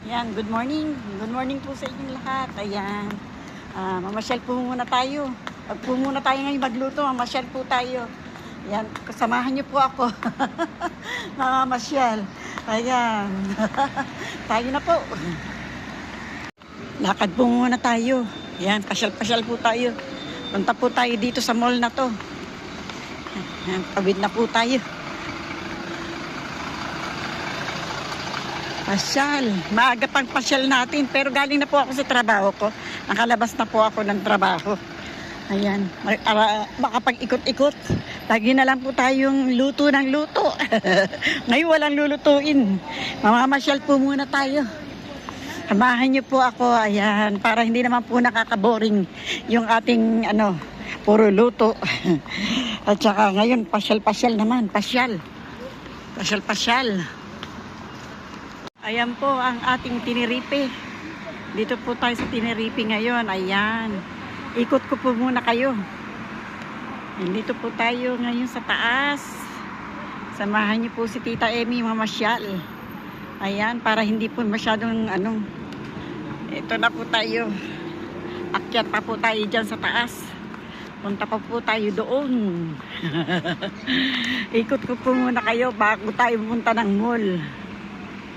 Yan, good morning. Good morning po sa inyong lahat. Ayan. Mamasyal po muna tayo. Pag po muna tayo ngayon magluto, mamasyal po tayo. Ayan, kasamahan niyo po ako. Mamasyal. Ayan. Tayo na po. Lakad po muna tayo. Ayan, pasyal-pasyal po tayo. Punta po tayo dito sa mall na to. Ayan, tawid na po tayo. Pasyal. Maaga pang pasyal natin. Pero galing na po ako sa trabaho ko. Nakalabas na po ako ng trabaho. Ayan. Makapag-ikot-ikot. Lagi na lang po tayong luto ng luto. Ngayon walang lulutuin. Mamamasyal po muna tayo. Samahan niyo po ako. Ayan. Para hindi naman po nakakaboring yung ating puro luto. At saka ngayon pasyal-pasyal naman. Pasyal. Pasyal-pasyal. Ayan po ang ating Tinerife. Dito po tayo sa Tinerife ngayon. Ayan. Ikot ko po muna kayo. Dito po tayo ngayon sa taas. Samahan niyo po si Tita Emmy mamasyal. Ayan, para hindi po masyadong Ito na po tayo. Akyat pa po tayo dyan sa taas. Punta pa po tayo doon. Ikot ko po muna kayo bago tayo pumunta ng mall.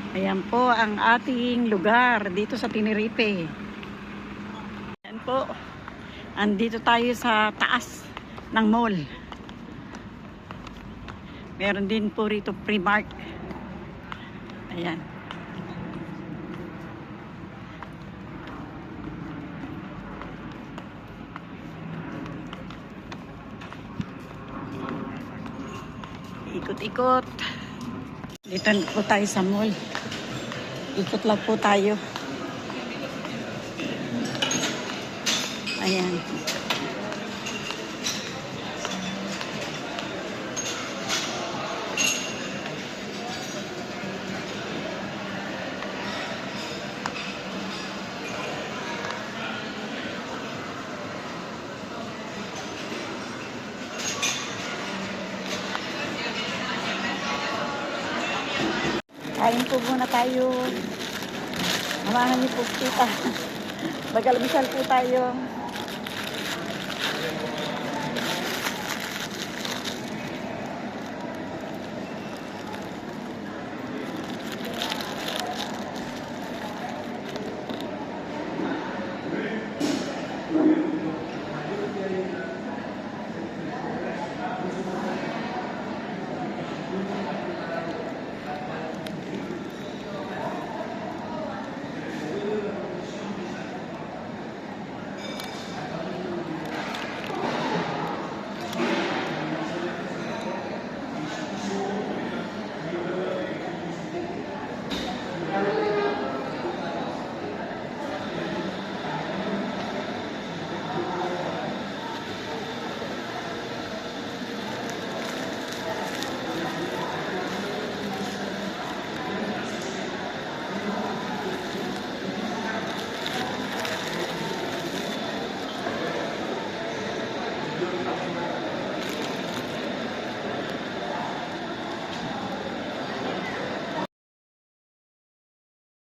Ayan po ang ating lugar dito sa Tinerife. Ayan po. Andito tayo sa taas ng mall. Meron din po rito Primark. Ayan. Ikot-ikot. Dito po tayo sa mall. Ikot lang po tayo. Ayan. Kain po muna tayo. Samahan niyo po kita. Bagalbisan po tayo.